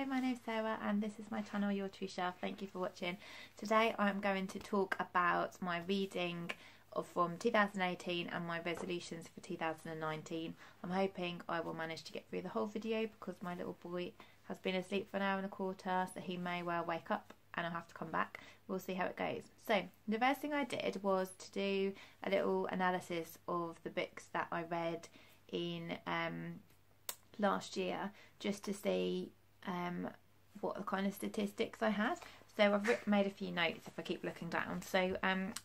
my name's Sarah and this is my channel, Your True Self. Thank you for watching. Today I'm going to talk about my reading from 2018 and my resolutions for 2019. I'm hoping I will manage to get through the whole video because my little boy has been asleep for an hour and a quarter, so he may well wake up and I'll have to come back. We'll see how it goes. So the first thing I did was to do a little analysis of the books that I read in last year, just to see what the kind of statistics I had. So I've made a few notes if I keep looking down. So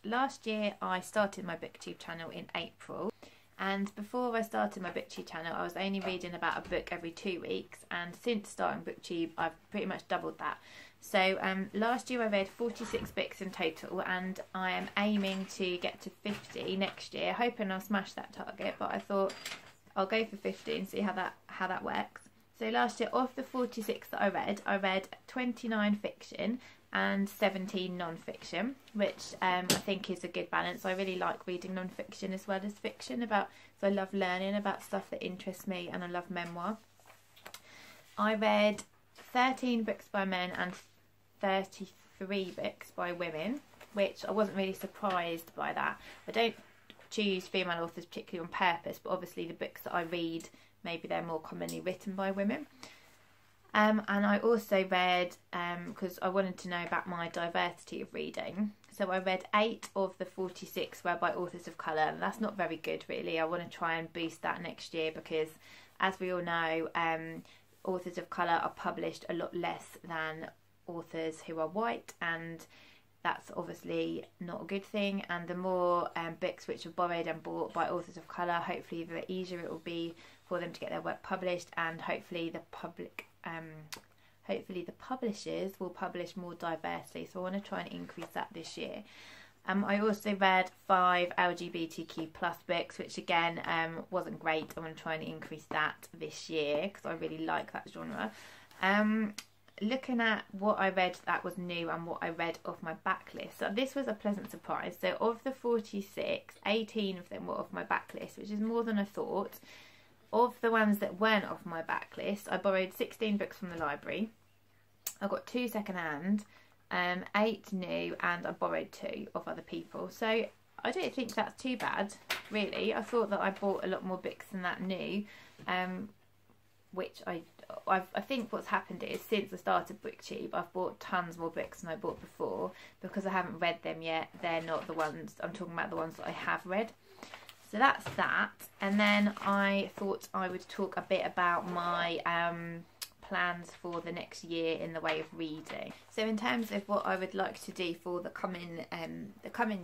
last year I started my booktube channel in April, and before I started my booktube channel I was only reading about a book every 2 weeks, and since starting booktube I've pretty much doubled that. So last year I read 46 books in total, and I am aiming to get to 50 next year, hoping I'll smash that target, but I thought I'll go for 50 and see how that works. So last year, of the 46 that I read 29 fiction and 17 non-fiction, which I think is a good balance. I really like reading non-fiction as well as fiction, so I love learning about stuff that interests me, and I love memoir. I read 13 books by men and 33 books by women, which I wasn't really surprised by that. I don't choose female authors particularly on purpose, but obviously the books that I read, maybe they're more commonly written by women. And I also read, because I wanted to know about my diversity of reading, so I read 8 of the 46 were by authors of colour, and that's not very good really. I want to try and boost that next year because, as we all know, authors of colour are published a lot less than authors who are white, and that's obviously not a good thing. And the more books which are borrowed and bought by authors of colour, hopefully the easier it will be for them to get their work published, and hopefully the publishers will publish more diversely. So I want to try and increase that this year. I also read 5 LGBTQ plus books, which again wasn't great. I want to try and increase that this year because I really like that genre. Looking at what I read that was new and what I read off my backlist, so this was a pleasant surprise. So of the 46, 18 of them were off my backlist, which is more than I thought. Of the ones that weren't off my backlist, I borrowed 16 books from the library. I got 2 second-hand, 8 new, and I borrowed 2 of other people. So I don't think that's too bad, really. I thought that I bought a lot more books than that new, which I think what's happened is, since I started booktube, I've bought tons more books than I bought before because I haven't read them yet. They're not the ones, I'm talking about the ones that I have read. So that's that. And then I thought I would talk a bit about my plans for the next year in the way of reading. So in terms of what I would like to do for the coming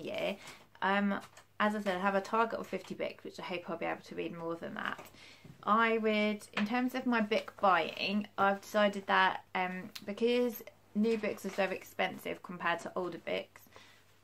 year, as I said, I have a target of 50 books, which I hope I'll be able to read more than that. In terms of my book buying, I've decided that because new books are so expensive compared to older books,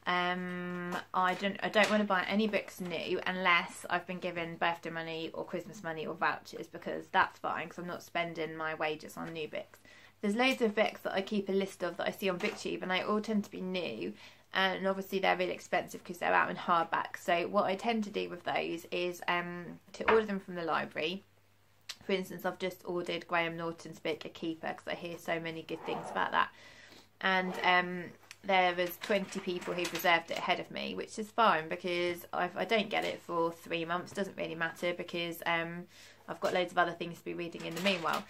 I don't want to buy any books new unless I've been given birthday money or Christmas money or vouchers, because that's fine because I'm not spending my wages on new books. There's loads of books that I keep a list of that I see on booktube, and they all tend to be new, and obviously they're really expensive because they're out in hardback. So what I tend to do with those is to order them from the library. For instance, I've just ordered Graham Norton's book A Keeper because I hear so many good things about that, and there was 20 people who reserved it ahead of me, which is fine because I don't get it for 3 months, doesn't really matter because I've got loads of other things to be reading in the meanwhile.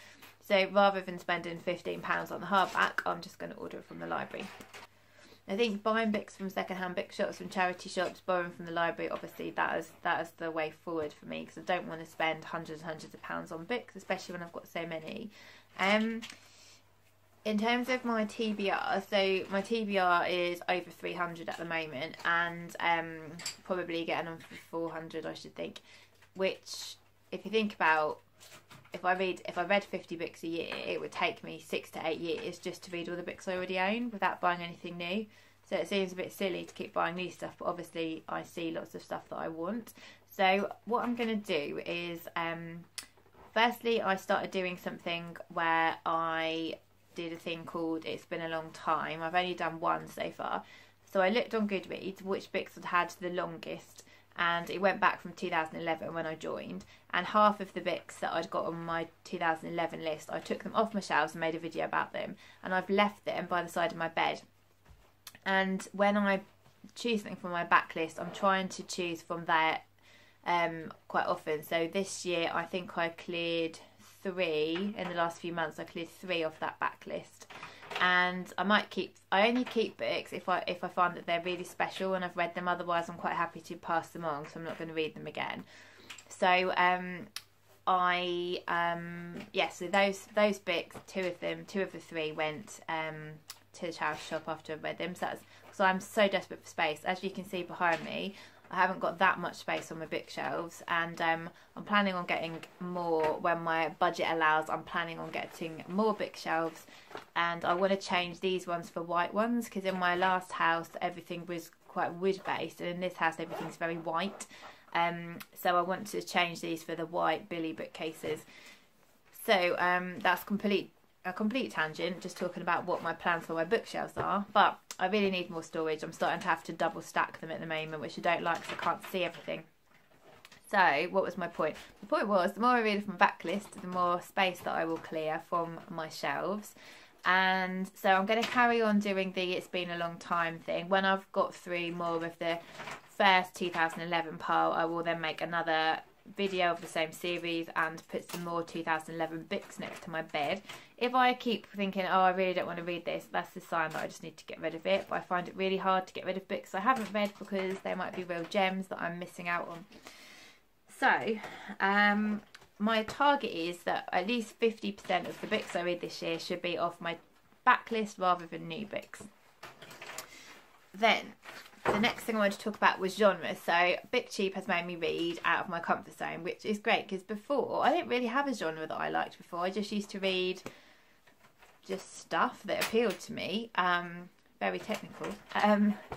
So rather than spending £15 on the hardback, I'm just going to order it from the library. I think buying books from second-hand bookshops, from charity shops, borrowing from the library, obviously that is the way forward for me, because I don't want to spend hundreds and hundreds of pounds on books, especially when I've got so many. In terms of my TBR, so my TBR is over 300 at the moment, and probably getting on for 400, I should think. Which, if you think about, if I read 50 books a year, it would take me 6 to 8 years just to read all the books I already own without buying anything new. So it seems a bit silly to keep buying new stuff, but obviously I see lots of stuff that I want. So what I'm going to do is, firstly, I started doing something where I did a thing called It's Been a Long Time. I've only done one so far. So I looked on Goodreads which books had the longest and it went back from 2011 when I joined, and half of the books that I'd got on my 2011 list, I took them off my shelves and made a video about them, and I've left them by the side of my bed. And when I choose something from my backlist, I'm trying to choose from there quite often. So this year I think I cleared 3, in the last few months I cleared 3 off that backlist. And I only keep books if I find that they're really special and I've read them. Otherwise I'm quite happy to pass them on, so I'm not going to read them again. So so those books, 2 of the 3 went to the charity shop after I've read them. So I'm so desperate for space. As you can see behind me, I haven't got that much space on my bookshelves, and I'm planning on getting more when my budget allows. I'm planning on getting more bookshelves, and I want to change these ones for white ones, because in my last house everything was quite wood based, and in this house everything's very white. So I want to change these for the white Billy bookcases. So that's a complete tangent, just talking about what my plans for my bookshelves are, but I really need more storage. I'm starting to have to double stack them at the moment, which I don't like because I can't see everything. So what was my point? The point was, the more I read from backlist, the more space that I will clear from my shelves. And so I'm going to carry on doing the It's Been a Long Time thing. When I've got through more of the first 2011 pile, I will then make another video of the same series and put some more 2011 books next to my bed. If I keep thinking, oh, I really don't want to read this, that's the sign that I just need to get rid of it. But I find it really hard to get rid of books I haven't read, because they might be real gems that I'm missing out on. So my target is that at least 50% of the books I read this year should be off my backlist rather than new books. Then the next thing I wanted to talk about was genre. So BookTube has made me read out of my comfort zone, which is great, because before I didn't really have a genre that I liked before. I just used to read just stuff that appealed to me, very technical.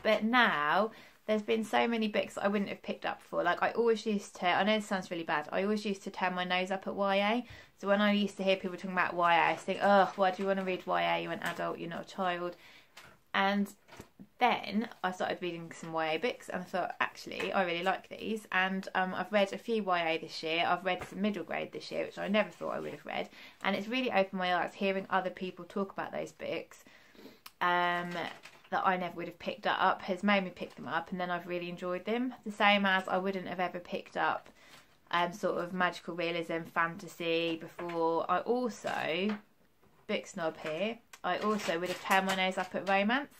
But now there's been so many books that I wouldn't have picked up before. Like I always used to, I know this sounds really bad, I always used to turn my nose up at YA. So when I used to hear people talking about YA, I used to think, oh, why do you want to read YA? You're an adult, you're not a child. And then I started reading some YA books, and I thought, actually, I really like these. And I've read a few YA this year. I've read some middle grade this year, which I never thought I would have read. And it's really opened my eyes hearing other people talk about those books that I never would have picked up, has made me pick them up, and then I've really enjoyed them. The same as I wouldn't have ever picked up sort of magical realism, fantasy before. I also, book snob here, I also would have turned my nose up at romance.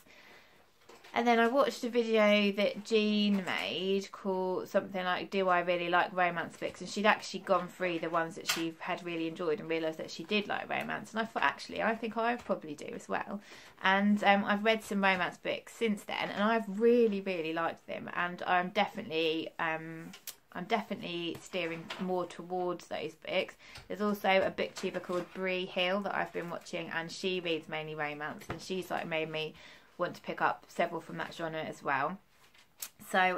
And then I watched a video that Jean made called something like, Do I Really Like Romance Books? And she'd actually gone through the ones that she had really enjoyed and realised that she did like romance. And I thought, actually, I think I probably do as well. And I've read some romance books since then, and I've really, really liked them. And I'm definitely steering more towards those books. There's also a booktuber called Bree Hill that I've been watching, and she reads mainly romance, and she's like made me want to pick up several from that genre as well. So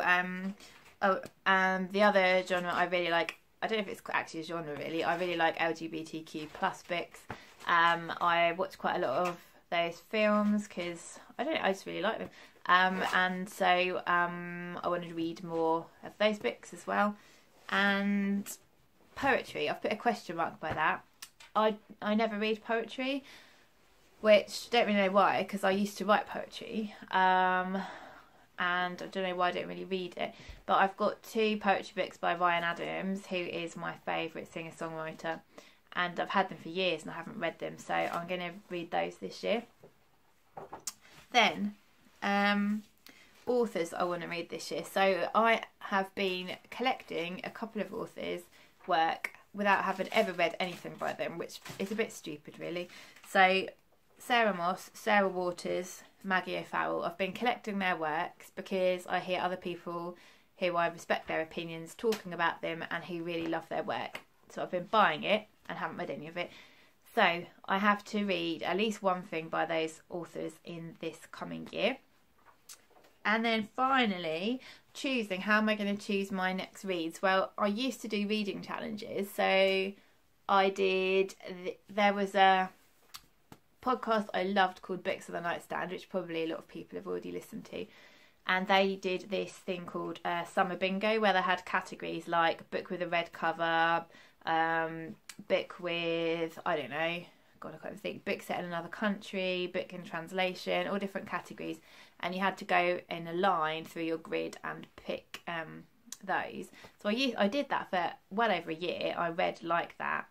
the other genre I really like, I don't know if it's actually a genre really, I really like LGBTQ plus books. I watch quite a lot of those films because I just really like them. And so I wanted to read more of those books as well. And poetry, I've put a question mark by that. I never read poetry, which I don't really know why, because I used to write poetry, and I don't know why I don't really read it. But I've got 2 poetry books by Ryan Adams, who is my favourite singer-songwriter, and I've had them for years and I haven't read them, so I'm going to read those this year. Then authors I want to read this year. So I have been collecting a couple of authors' work without having ever read anything by them, which is a bit stupid really. So Sarah Moss, Sarah Waters, Maggie O'Farrell, I've been collecting their works because I hear other people who I respect their opinions talking about them and who really love their work. So I've been buying it and haven't read any of it. So I have to read at least one thing by those authors in this coming year. And then finally, choosing, how am I going to choose my next reads? Well, I used to do reading challenges. So there was a podcast I loved called Books on the Nightstand, which probably a lot of people have already listened to. and they did this thing called Summer Bingo, where they had categories like book with a red cover, book with, I don't know, God, I can't even think, book set in another country, book in translation, all different categories, and you had to go in a line through your grid and pick those. So I did that for well over a year. I read like that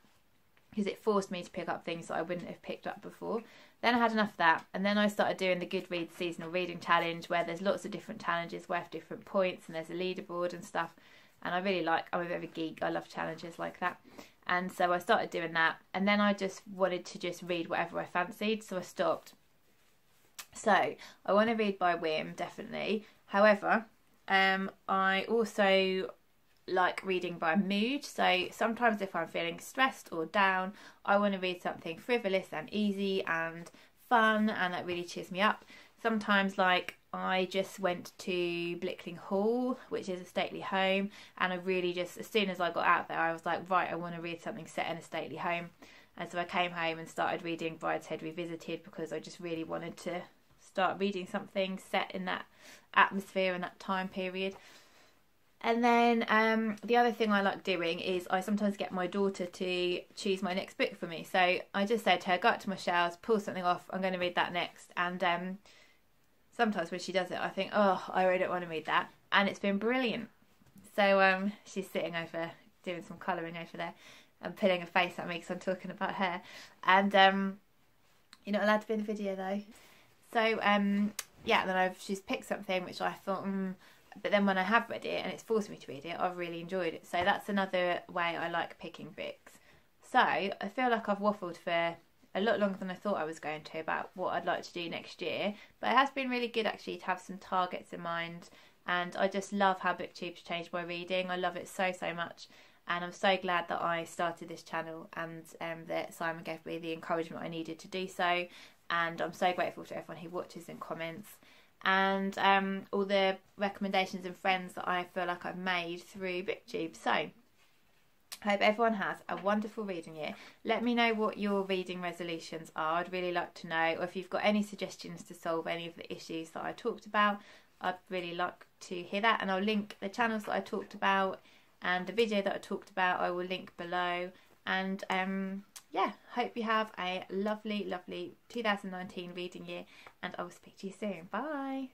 because it forced me to pick up things that I wouldn't have picked up before. Then I had enough of that, and then I started doing the Goodreads seasonal reading challenge, where there's lots of different challenges worth different points, and there's a leaderboard and stuff. And I really like, I'm a bit of a geek, I love challenges like that. And so I started doing that, and then I just wanted to just read whatever I fancied, so I stopped. So I want to read by whim, definitely. However, I also like reading by mood. So sometimes if I'm feeling stressed or down, I want to read something frivolous and easy and fun, and that really cheers me up. Sometimes, like, I just went to Blickling Hall, which is a stately home, and I really just, as soon as I got out there, I was like, right, I want to read something set in a stately home. And so I came home and started reading Brideshead Revisited, because I just really wanted to start reading something set in that atmosphere and that time period. And then the other thing I like doing is I sometimes get my daughter to choose my next book for me. So I just said to her, go up to my shelves, pull something off, I'm going to read that next. And sometimes when she does it, I think, oh, I really don't want to read that. And it's been brilliant. So she's sitting over, doing some colouring over there, and putting a face at me because I'm talking about her. And you're not allowed to be in the video though. So yeah, then she's picked something which I thought, but then when I have read it and it's forced me to read it, I've really enjoyed it. So that's another way I like picking books. So I feel like I've waffled for a lot longer than I thought I was going to about what I'd like to do next year, but it has been really good actually to have some targets in mind. And I just love how BookTube's changed my reading. I love it so much, and I'm so glad that I started this channel and that Simon gave me the encouragement I needed to do so. And I'm so grateful to everyone who watches and comments, and all the recommendations and friends that I feel like I've made through BookTube. So I hope everyone has a wonderful reading year. Let me know what your reading resolutions are. I'd really like to know, or if you've got any suggestions to solve any of the issues that I talked about, I'd really like to hear that. And I'll link the channels that I talked about and the video that I talked about, I will link below. And yeah, hope you have a lovely 2019 reading year, and I will speak to you soon. Bye.